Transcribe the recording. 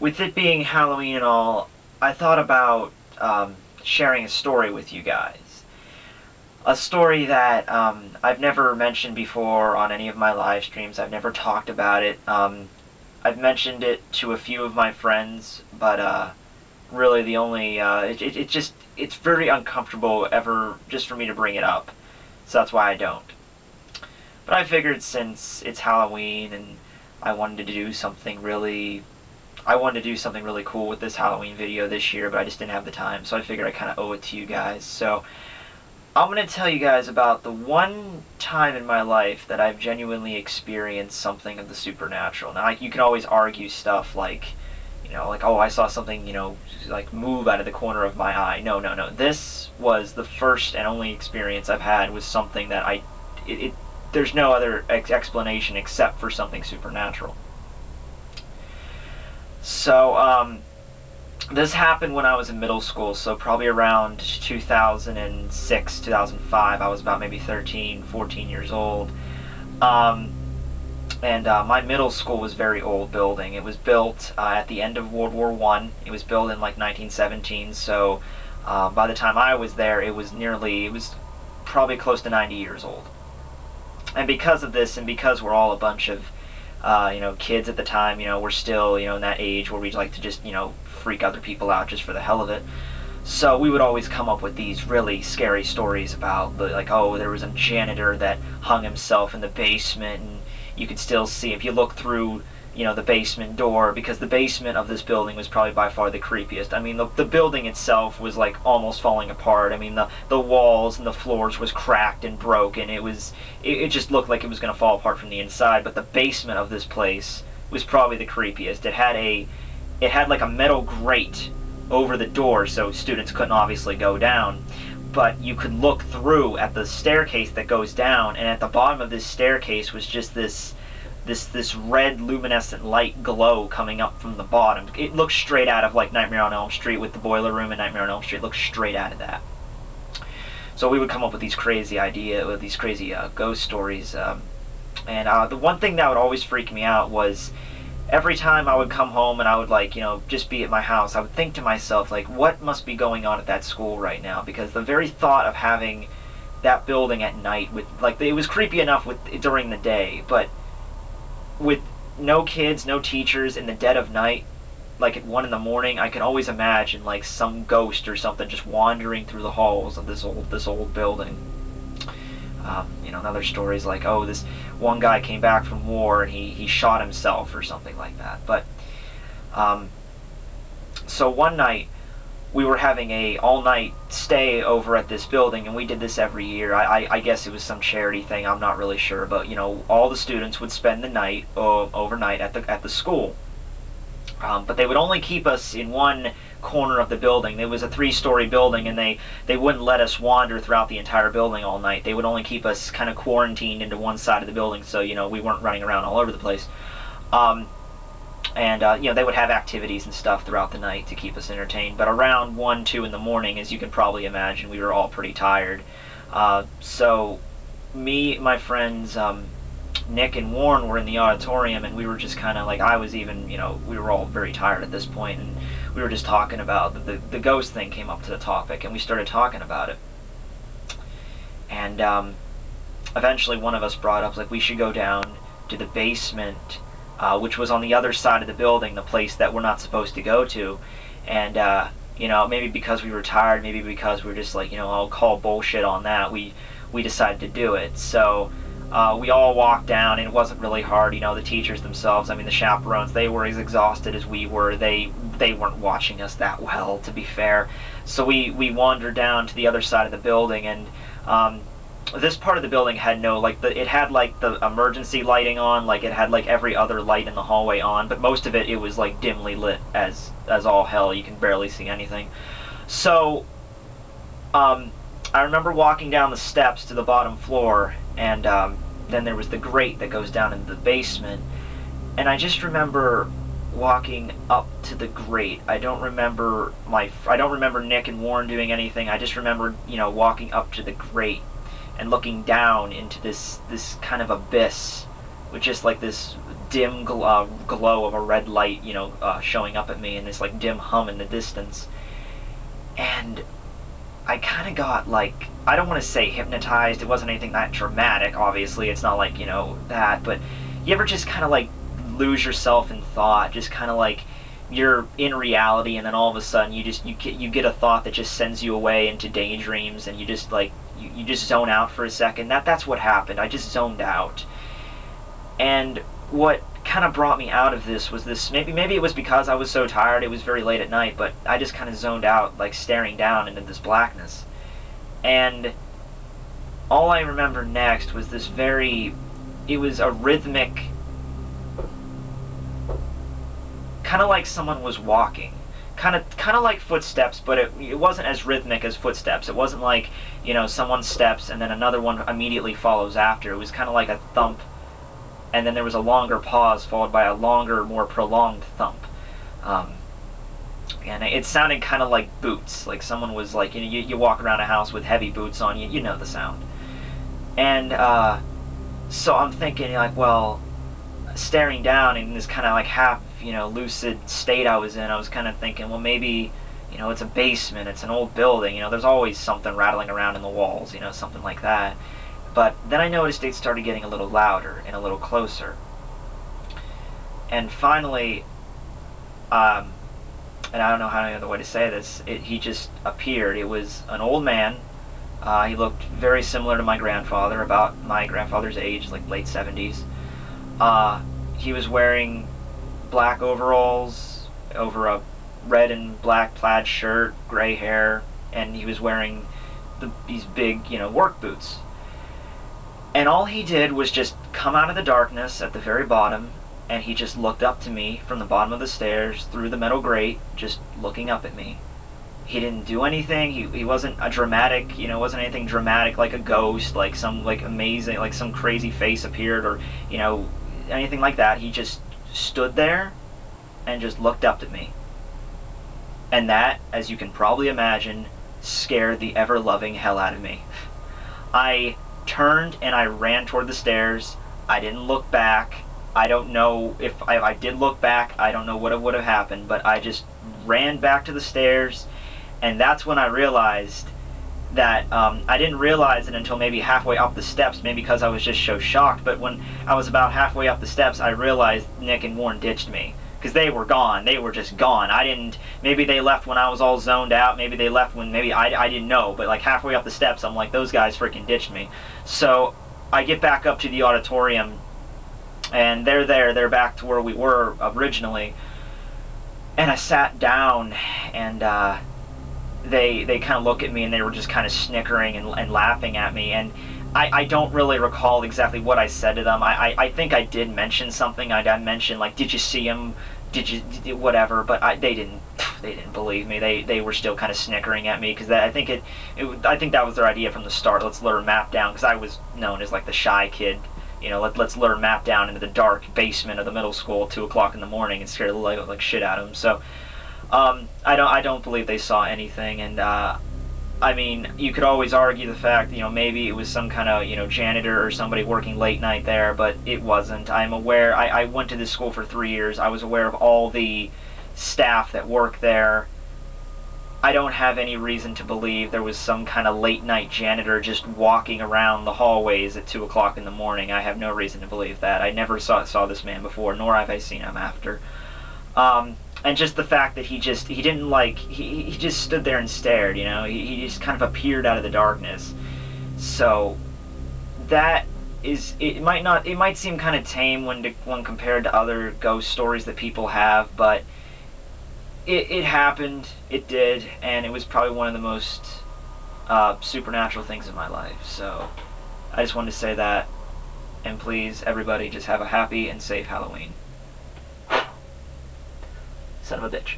with it being Halloween and all, I thought about sharing a story with you guys. A story that I've never mentioned before on any of my live streams. I've never talked about it. I've mentioned it to a few of my friends, but really the only it's very uncomfortable ever just for me to bring it up. So that's why I don't. But I figured since it's Halloween and I wanted to do something really cool with this Halloween video this year, but I just didn't have the time, so I figured I kind of owe it to you guys. So I'm going to tell you guys about the one time in my life that I've genuinely experienced something of the supernatural. Now, you can always argue stuff like, like, oh, I saw something, like move out of the corner of my eye. No, no, no. This was the first and only experience I've had with something that there's no other explanation except for something supernatural. So, this happened when I was in middle school, so probably around 2006, 2005. I was about maybe 13, 14 years old. My middle school was a very old building. It was built at the end of World War I. It was built in like 1917, so by the time I was there, it was probably close to 90 years old. And because of this, and because we're all a bunch of kids at the time, we're still, in that age where we like to just, freak other people out just for the hell of it. So we would always come up with these really scary stories about, like, oh, there was a janitor that hung himself in the basement, and you could still see, if you look through, the basement door, because the basement of this building was probably by far the creepiest. I mean, the building itself was like almost falling apart. I mean, the walls and the floors was cracked and broken. It just looked like it was going to fall apart from the inside. But the basement of this place was probably the creepiest. It had like a metal grate over the door, so students couldn't obviously go down. But you could look through at the staircase that goes down, and at the bottom of this staircase was just this red luminescent light glow coming up from the bottom. It looked straight out of like Nightmare on Elm Street with the boiler room, and Nightmare on Elm Street looked straight out of that. So we would come up with these crazy ghost stories. The one thing that would always freak me out was every time I would come home and I would just be at my house, I would think to myself, like, what must be going on at that school right now? Because the very thought of having that building at night it was creepy enough during the day, but with no kids, no teachers, in the dead of night, like at 1 in the morning, I can always imagine like some ghost or something just wandering through the halls of this old building. Another story's like, oh, this one guy came back from war and he shot himself or something like that. But so one night we were having a all-night stay over at this building, and we did this every year. I guess it was some charity thing, I'm not really sure, but all the students would spend the night overnight at the school. But they would only keep us in one corner of the building. There was a 3-story building, and they wouldn't let us wander throughout the entire building all night. They would only keep us kind of quarantined into one side of the building, so we weren't running around all over the place. They would have activities and stuff throughout the night to keep us entertained. But around 1, 2 in the morning, as you can probably imagine, we were all pretty tired. So me, my friends, Nick and Warren were in the auditorium, and we were just kind of like, we were all very tired at this point, and we were just talking about the ghost thing came up to the topic, and we started talking about it. And eventually one of us brought up, like, we should go down to the basement, which was on the other side of the building, the place that we're not supposed to go to. And maybe because we were tired, maybe because we were just like, I'll call bullshit on that, we decided to do it. So we all walked down, and it wasn't really hard. The teachers themselves, the chaperones, they were as exhausted as we were. They weren't watching us that well, to be fair. So we wandered down to the other side of the building, and this part of the building had it had the emergency lighting on, it had every other light in the hallway on, but most of it was dimly lit as all hell. You can barely see anything. So I remember walking down the steps to the bottom floor, and then there was the grate that goes down into the basement, and I just remember walking up to the grate. I don't remember Nick and Warren doing anything. I just remember walking up to the grate and looking down into this kind of abyss with just this dim glow of a red light, showing up at me, and this like dim hum in the distance. And I kind of got like, I don't want to say hypnotized. It wasn't anything that dramatic. Obviously, it's not like that. But you ever just kind of like lose yourself in thought, just kind of like you're in reality, and then all of a sudden you get a thought that just sends you away into daydreams, and you just like you just zone out for a second. That's what happened. I just zoned out. And what kind of brought me out of this was this, maybe it was because I was so tired, it was very late at night, but I just kind of zoned out, like staring down into this blackness. And all I remember next was this it was a rhythmic, kind of like someone was walking, kind of like footsteps, but it wasn't as rhythmic as footsteps. It wasn't like, someone steps and then another one immediately follows after. It was kind of like a thump, and then there was a longer pause followed by a longer, more prolonged thump. And it sounded kind of like boots, like someone was like, you walk around a house with heavy boots on, you know the sound. And so I'm thinking, like, well, staring down in this kind of like half, lucid state I was in, I was kind of thinking, well, maybe, it's a basement, it's an old building, there's always something rattling around in the walls, something like that. But then I noticed it started getting a little louder and a little closer. And finally, and I don't know how any other way to say this, he just appeared. It was an old man. He looked very similar to my grandfather, about my grandfather's age, like late 70s. He was wearing black overalls over a red and black plaid shirt, gray hair, and he was wearing these big, work boots. And all he did was just come out of the darkness at the very bottom, and he just looked up to me from the bottom of the stairs through the metal grate, just looking up at me. He didn't do anything. He wasn't a dramatic, wasn't anything dramatic like a ghost, like some like amazing, like some crazy face appeared, or anything like that. He just stood there and just looked up at me. And that, as you can probably imagine, scared the ever-loving hell out of me. I turned and I ran toward the stairs. I didn't look back. I don't know if I did look back, I don't know what would have happened, but I just ran back to the stairs, and that's when I realized that I didn't realize it until maybe halfway up the steps, maybe because I was just so shocked, but when I was about halfway up the steps, I realized Nick and Warren ditched me. Because they were gone. They were just gone. Maybe they left when I was all zoned out. Maybe they left when I didn't know. But like halfway up the steps, I'm like, those guys freaking ditched me. So I get back up to the auditorium, and they're there. They're back to where we were originally. And I sat down, and they kind of look at me, and they were just kind of snickering and laughing at me. And I don't really recall exactly what I said to them. I think I did mention something. I mentioned, like, did you see him? Did you whatever? But they didn't believe me. They were still kind of snickering at me, because I think I think that was their idea from the start. Let's lure Map down, because I was known as like the shy kid. Let's lure Map down into the dark basement of the middle school at 2 o'clock in the morning and scare the like shit out of him. So I don't believe they saw anything. And I mean, you could always argue the fact, maybe it was some kind of, janitor or somebody working late night there, but it wasn't. I'm aware, I went to this school for 3 years. I was aware of all the staff that work there. I don't have any reason to believe there was some kind of late night janitor just walking around the hallways at 2 o'clock in the morning. I have no reason to believe that. I never saw this man before, nor have I seen him after. And just the fact that he just stood there and stared, he just kind of appeared out of the darkness. So that is, it might seem kind of tame when compared to other ghost stories that people have, but it happened, it did, and it was probably one of the most supernatural things in my life. So I just wanted to say that, and please, everybody, just have a happy and safe Halloween. Son of a bitch.